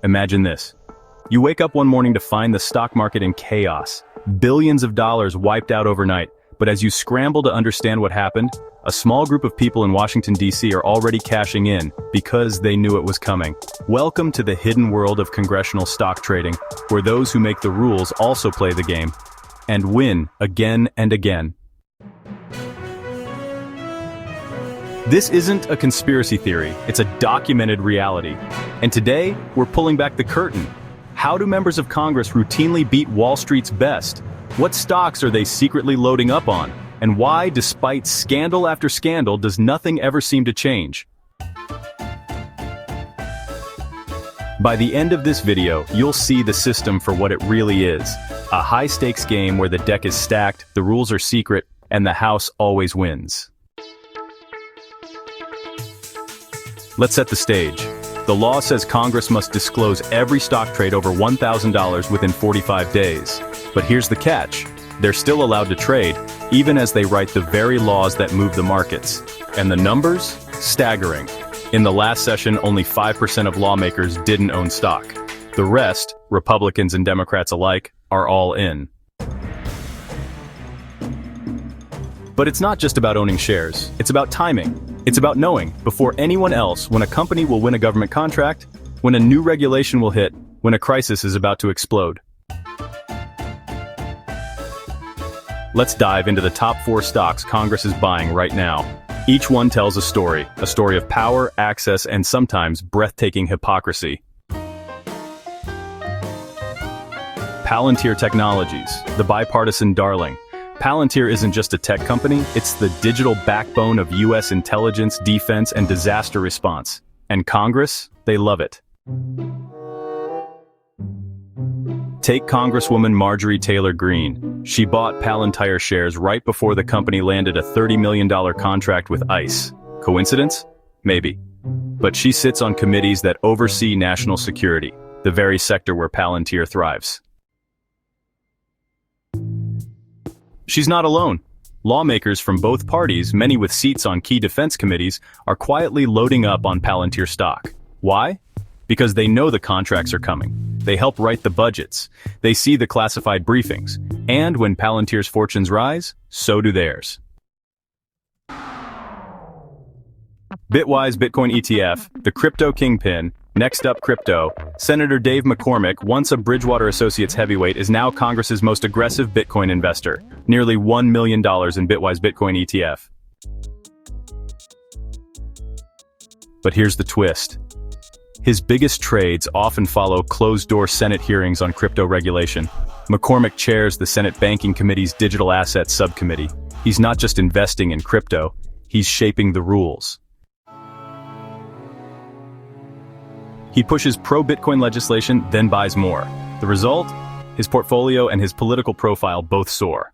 Imagine this. You wake up one morning to find the stock market in chaos. Billions of dollars wiped out overnight. But as you scramble to understand what happened, a small group of people in Washington, D.C. are already cashing in because they knew it was coming. Welcome to the hidden world of congressional stock trading, where those who make the rules also play the game and win again and again. This isn't a conspiracy theory, it's a documented reality. And today, we're pulling back the curtain. How do members of Congress routinely beat Wall Street's best? What stocks are they secretly loading up on? And why, despite scandal after scandal, does nothing ever seem to change? By the end of this video, you'll see the system for what it really is. A high-stakes game where the deck is stacked, the rules are secret, and the house always wins. Let's set the stage. The law says Congress must disclose every stock trade over $1,000 within 45 days. But here's the catch. They're still allowed to trade, even as they write the very laws that move the markets. And the numbers? Staggering. In the last session, only 5% of lawmakers didn't own stock. The rest, Republicans and Democrats alike, are all in. But it's not just about owning shares, it's about timing. It's about knowing, before anyone else, when a company will win a government contract, when a new regulation will hit, when a crisis is about to explode. Let's dive into the top 4 stocks Congress is buying right now. Each one tells a story of power, access, and sometimes breathtaking hypocrisy. Palantir Technologies, the bipartisan darling. Palantir isn't just a tech company, it's the digital backbone of U.S. intelligence, defense, and disaster response. And Congress, they love it. Take Congresswoman Marjorie Taylor Greene. She bought Palantir shares right before the company landed a $30 million contract with ICE. Coincidence? Maybe. But she sits on committees that oversee national security, the very sector where Palantir thrives. She's not alone. Lawmakers from both parties, many with seats on key defense committees, are quietly loading up on Palantir stock. Why? Because they know the contracts are coming. They help write the budgets. They see the classified briefings. And when Palantir's fortunes rise, so do theirs. Bitwise Bitcoin ETF, the crypto kingpin. Next up, crypto. Senator Dave McCormick, once a Bridgewater Associates heavyweight, is now Congress's most aggressive Bitcoin investor. Nearly $1 million in Bitwise Bitcoin ETF. But here's the twist. His biggest trades often follow closed-door Senate hearings on crypto regulation. McCormick chairs the Senate Banking Committee's Digital Assets Subcommittee. He's not just investing in crypto, he's shaping the rules. He pushes pro-Bitcoin legislation, then buys more. The result? His portfolio and his political profile both soar.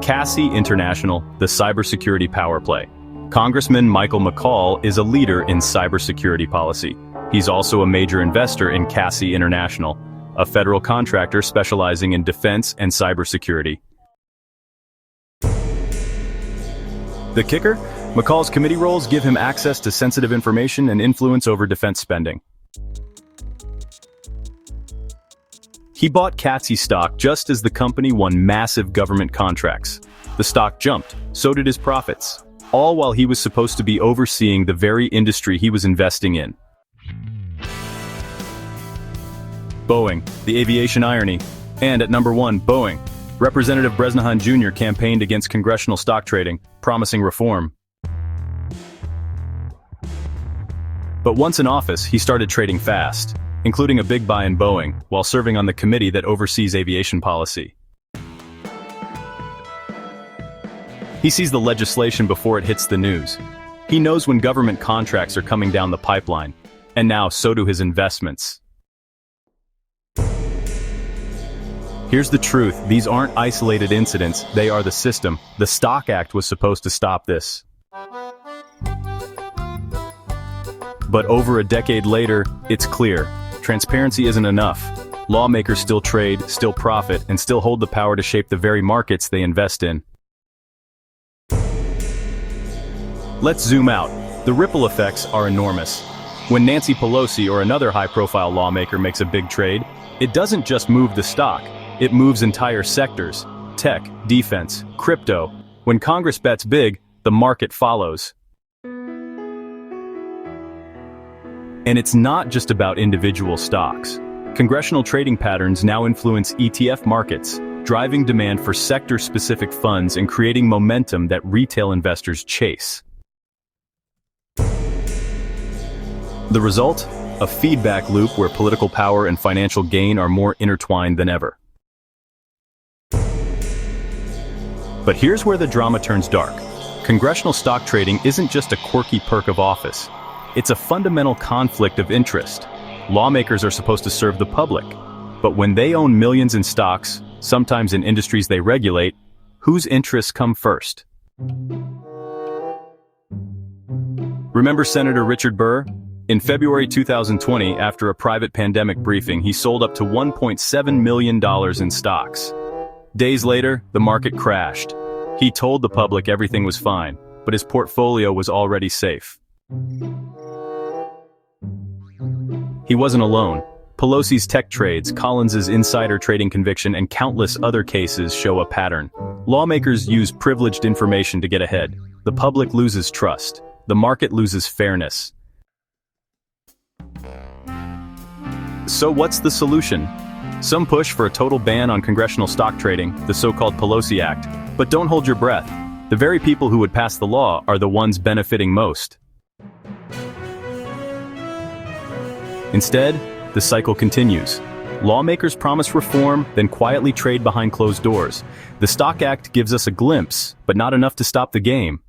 CACI International, the cybersecurity power play. Congressman Michael McCaul is a leader in cybersecurity policy. He's also a major investor in CACI International, a federal contractor specializing in defense and cybersecurity. The kicker? McCall's committee roles give him access to sensitive information and influence over defense spending. He bought CACI stock just as the company won massive government contracts. The stock jumped, so did his profits, all while he was supposed to be overseeing the very industry he was investing in. Boeing, the aviation irony. And at number 1, Boeing. Representative Bresnahan Jr. campaigned against congressional stock trading, promising reform. But once in office, he started trading fast, including a big buy in Boeing, while serving on the committee that oversees aviation policy. He sees the legislation before it hits the news. He knows when government contracts are coming down the pipeline, and now so do his investments. Here's the truth, these aren't isolated incidents, they are the system. The Stock Act was supposed to stop this. But over a decade later, it's clear. Transparency isn't enough. Lawmakers still trade, still profit, and still hold the power to shape the very markets they invest in. Let's zoom out. The ripple effects are enormous. When Nancy Pelosi or another high-profile lawmaker makes a big trade, it doesn't just move the stock, it moves entire sectors: tech, defense, crypto. When Congress bets big, the market follows. And it's not just about individual stocks. Congressional trading patterns now influence ETF markets, driving demand for sector-specific funds and creating momentum that retail investors chase. The result? A feedback loop where political power and financial gain are more intertwined than ever. But here's where the drama turns dark. Congressional stock trading isn't just a quirky perk of office. It's a fundamental conflict of interest. Lawmakers are supposed to serve the public, but when they own millions in stocks, sometimes in industries they regulate, whose interests come first? Remember Senator Richard Burr? In February 2020, after a private pandemic briefing, he sold up to $1.7 million in stocks. Days later, the market crashed. He told the public everything was fine, but his portfolio was already safe. He wasn't alone. Pelosi's tech trades, Collins's insider trading conviction, and countless other cases show a pattern. Lawmakers use privileged information to get ahead. The public loses trust. The market loses fairness. So what's the solution? Some push for a total ban on congressional stock trading, the so-called Pelosi Act. But don't hold your breath. The very people who would pass the law are the ones benefiting most. Instead, the cycle continues. Lawmakers promise reform, then quietly trade behind closed doors. The Stock Act gives us a glimpse, but not enough to stop the game.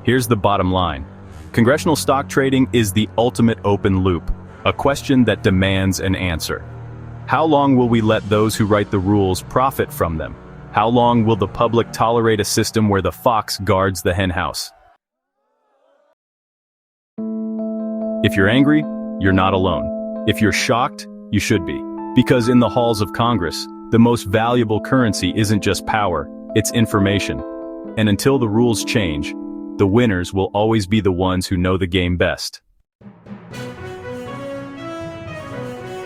Here's the bottom line. Congressional stock trading is the ultimate open loop, a question that demands an answer. How long will we let those who write the rules profit from them? How long will the public tolerate a system where the fox guards the henhouse? If you're angry, you're not alone. If you're shocked, you should be. Because in the halls of Congress, the most valuable currency isn't just power, it's information. And until the rules change, the winners will always be the ones who know the game best.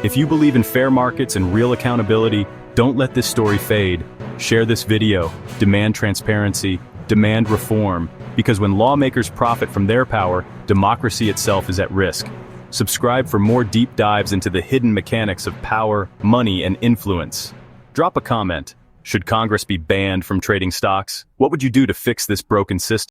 If you believe in fair markets and real accountability, don't let this story fade. Share this video, demand transparency, demand reform, because when lawmakers profit from their power, democracy itself is at risk. Subscribe for more deep dives into the hidden mechanics of power, money, and influence. Drop a comment. Should Congress be banned from trading stocks? What would you do to fix this broken system?